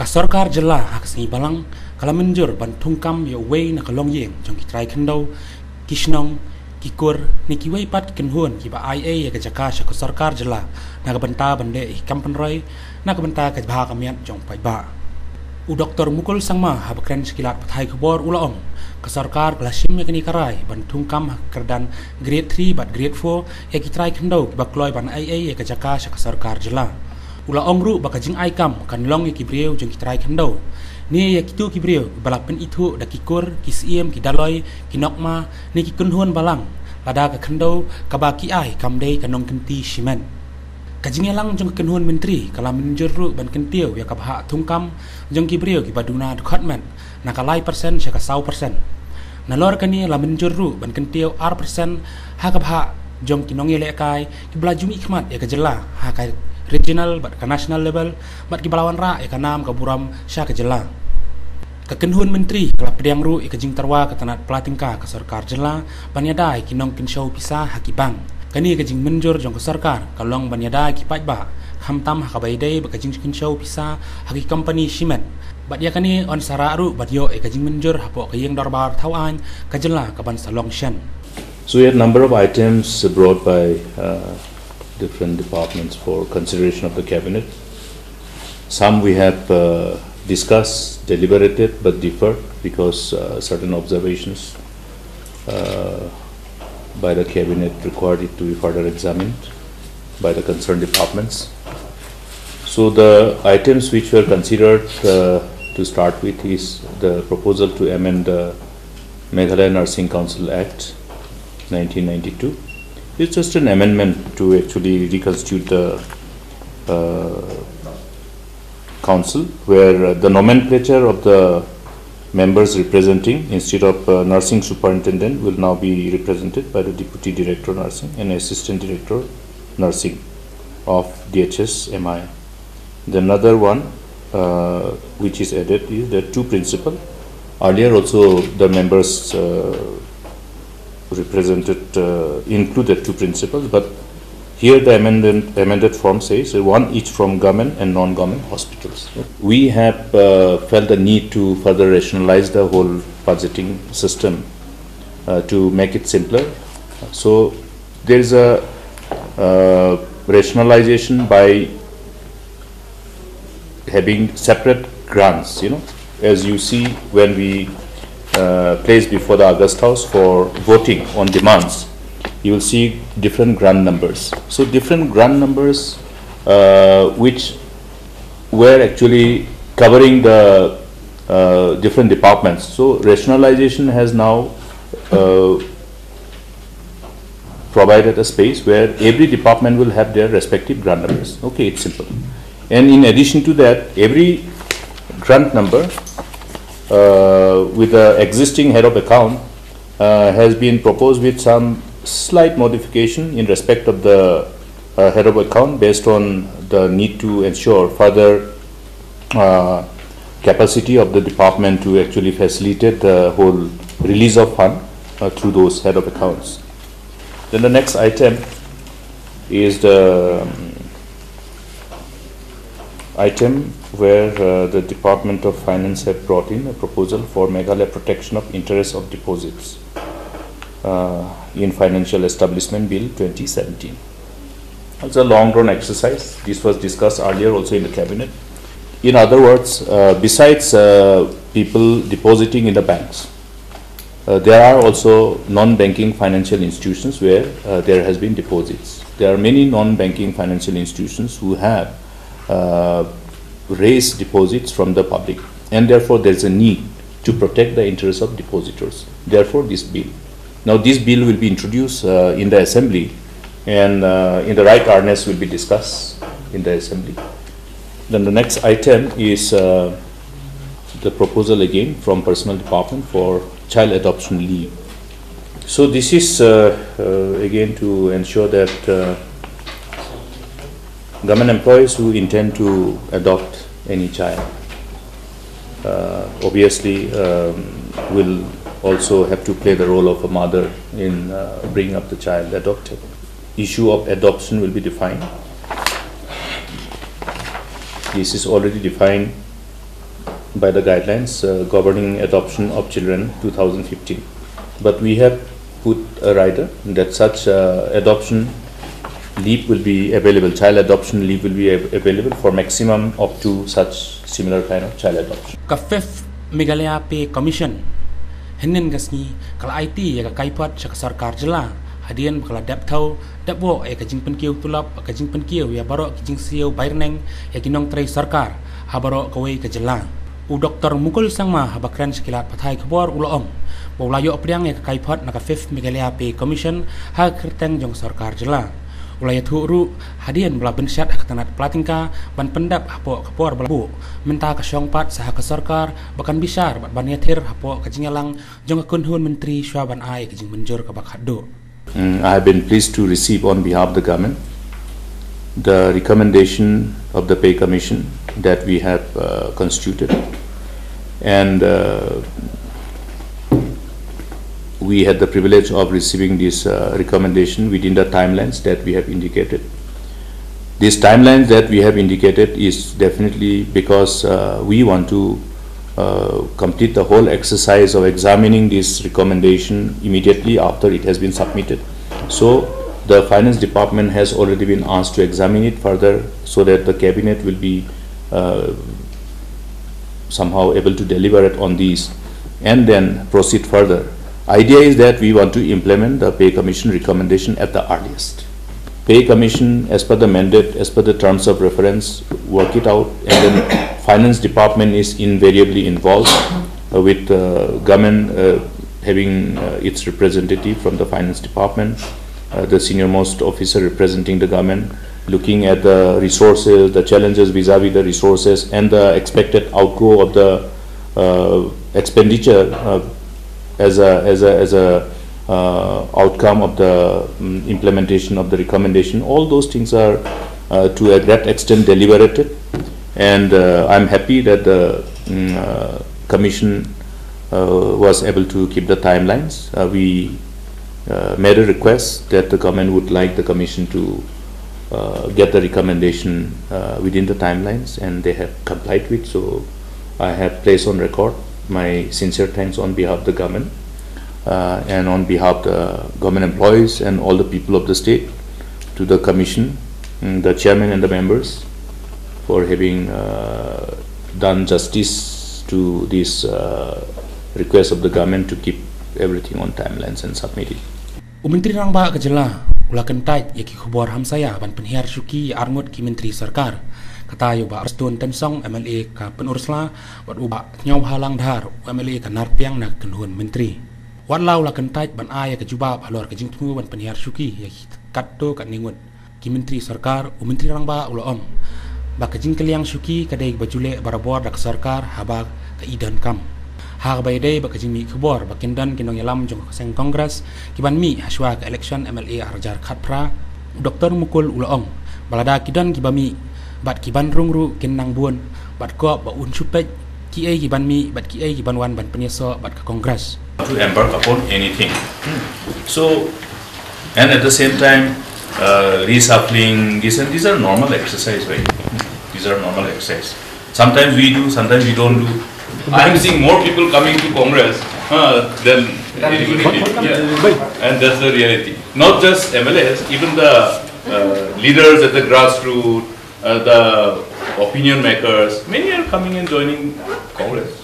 sorkar jela hak sengi balang kala Mynjur ban thungkam ya wei na kalong yeng jong ki trai khyndew ki shnong ki kur ni ki wei pat ken huan ki ba ia ya ka jaka sha ka sorkar jela na ka banta bande i kampan roi na ka banta ka bha ka miat jong pai ba u doktor mukul sangma ha bakren skilat pathai khobor ulaong ka sorkar glasim ya kani karai ban thungkam kerdan grade 3 bat grade 4 ya ki trai khyndew ba kloi ban ia ya ka jaka sha ka sorkar jela ula ongru baka jing ai kam kan long ki breu jeng ki trai khyndew ni ya kitu ki breu balapen itu da ki kur ki siem ki daloi ki nokma ni ki kunhun balang lada ka khyndew ka ba ki ai kam dei ka nong kenti simen ka jing elang jeng kunhun menteri kala Mynjur ru ban kenteu ya ka bha thungkam jeng ki breu ki baduna department na ka lai persen sya ka 100% na lor kani la Mynjur ru ban kenteu R% ha ka bha jong ki nong ele kai ki blajumi khmat ya ka jela ha ka regional bat ka national level bat ki balawan ra e ka nam ka buram sya ka jela ka kenhun menteri kala pediang ru e ka jing tarwa ka tanat platingka ka sorkar jela banyadai ki nong kin show pisa ha ki bang kani ka jing Mynjur jong ka sorkar ka long banyadai ki pai ba khamtam ha ka bai dei ba ka jing kin show pisa ha ki company simen bat ya kani on sara ru bat yo e ka jing Mynjur ha po ka yeng darbar thawan ka jela ka ban salong shen. So we had a number of items brought by different departments for consideration of the cabinet. Some we have discussed, deliberated, but differed because certain observations by the cabinet required it to be further examined by the concerned departments. So the items which were considered to start with is the proposal to amend the Meghalaya Nursing Council Act 1992. It's just an amendment to actually reconstitute the council, where the nomenclature of the members representing, instead of nursing superintendent, will now be represented by the deputy director nursing and assistant director nursing of DHS MI. The another one which is added is the two principal. Earlier also the members represented included two principals, but here the amended form says one each from government and non-government hospitals. We have felt the need to further rationalize the whole budgeting system to make it simpler. So there is a rationalization by having separate grants, as you see when we placed before the August House for voting on demands, you will see different grant numbers. So different grant numbers which were actually covering the different departments. So rationalization has now provided a space where every department will have their respective grant numbers. Okay, it's simple. And in addition to that, every grant number with the existing head of account has been proposed with some slight modification in respect of the head of account based on the need to ensure further capacity of the department to actually facilitate the whole release of fund through those head of accounts. Then the next item is the item where the Department of Finance have brought in a proposal for Meghalaya protection of interest of deposits in Financial Establishment Bill 2017. It's a long-run exercise. This was discussed earlier also in the cabinet. In other words, besides people depositing in the banks, there are also non-banking financial institutions where there has been deposits. There are many non-banking financial institutions who have raise deposits from the public, and therefore there is a need to protect the interests of depositors. Therefore this bill. Now this bill will be introduced in the assembly, and in the right earnest will be discussed in the assembly. Then the next item is the proposal again from Personnel Department for child adoption leave. So this is again to ensure that government employees who intend to adopt any child obviously will also have to play the role of a mother in bringing up the child adopted. Issue of adoption will be defined. This is already defined by the guidelines governing adoption of children 2015. But we have put a rider that such adoption leave will be available, child adoption leave will be available for maximum up to such similar kind of child adoption. Ka fifth Meghalaya Pay Commission hinin gasni kala IT ya ka kaipat sa sarkar jela hadian bakala daptau dapwo ya ka jingpen kieu tulap ka jingpen kieu ya baro kijing sieu bairneng ya kinong trai sarkar habaro kawai ka jela u Dr. Mukul Sangma habakran sekilat pathai khabor uloong bawlayo priang ya ka kaipat na ka fifth Meghalaya Pay Commission ha kerteng jong sarkar jela ulaya thuru hadian bela bensyat akatanat platingka ban pendap hapo kapor belabu minta ka syongpat saha ka sarkar bahkan bisar ban yathir hapo ka jingalang jong kunhun menteri Sywaban ai ka jing Mynjur ka bakhaddo. I have been pleased to receive on behalf of the government the recommendation of the Pay Commission that we have constituted, and we had the privilege of receiving this recommendation within the timelines that we have indicated. These timelines that we have indicated is definitely because we want to complete the whole exercise of examining this recommendation immediately after it has been submitted. So the Finance Department has already been asked to examine it further so that the Cabinet will be somehow able to deliberate on these and then proceed further. Idea is that we want to implement the Pay Commission recommendation at the earliest. Pay Commission, as per the mandate, as per the terms of reference, work it out, and then Finance Department is invariably involved with government having its representative from the Finance Department, the senior most officer representing the government, looking at the resources, the challenges vis-a-vis the resources, and the expected outgo of the expenditure as a outcome of the implementation of the recommendation. All those things are to a great extent deliberated, and I'm happy that the Commission was able to keep the timelines. We made a request that the government would like the Commission to get the recommendation within the timelines, and they have complied with. So I have placed on record my sincere thanks on behalf of the government and on behalf of the government employees and all the people of the state to the Commission, the chairman and the members for having done justice to this request of the government to keep everything on timelines and submit it. Menteri Rangba kejela ulah kentai yaki khubor hamsaya ban penhiar syuki arngut ki menteri sarkar kata yo ba arstun tensong MLA ka penurusla wat uba nyau halang dhar MLA ka narpiang na kenhun menteri wat lau la kentai ban aya ka juba balor ka jingtmu ban penhiar syuki yaki katto ka ningut ki menteri sarkar menteri Rangba ulah ba ka jingkeliang syuki kadai bajule barabor dak sarkar haba ka idan kam ha bay day ba ka jingmi khubor ba kindan kinong yalam jong seng kongres kiban mi haswa ka election MLA arjar khatpra Dr. Mukul ulah balada kidan kibami bat kiban rungru kinang buon bat ko ba unsupet ki ai kiban mi bat ki ai kiban wan ban penyeso bat ka kongres to embark upon anything. So, and at the same time reshuffling this, and these are normal exercise, right? These are normal exercise. Sometimes we do, sometimes we don't do. I am seeing more people coming to Congress than anybody. Yeah. And that's the reality. Not just MLAs, even the leaders at the grassroots, the opinion makers, many are coming and joining Congress.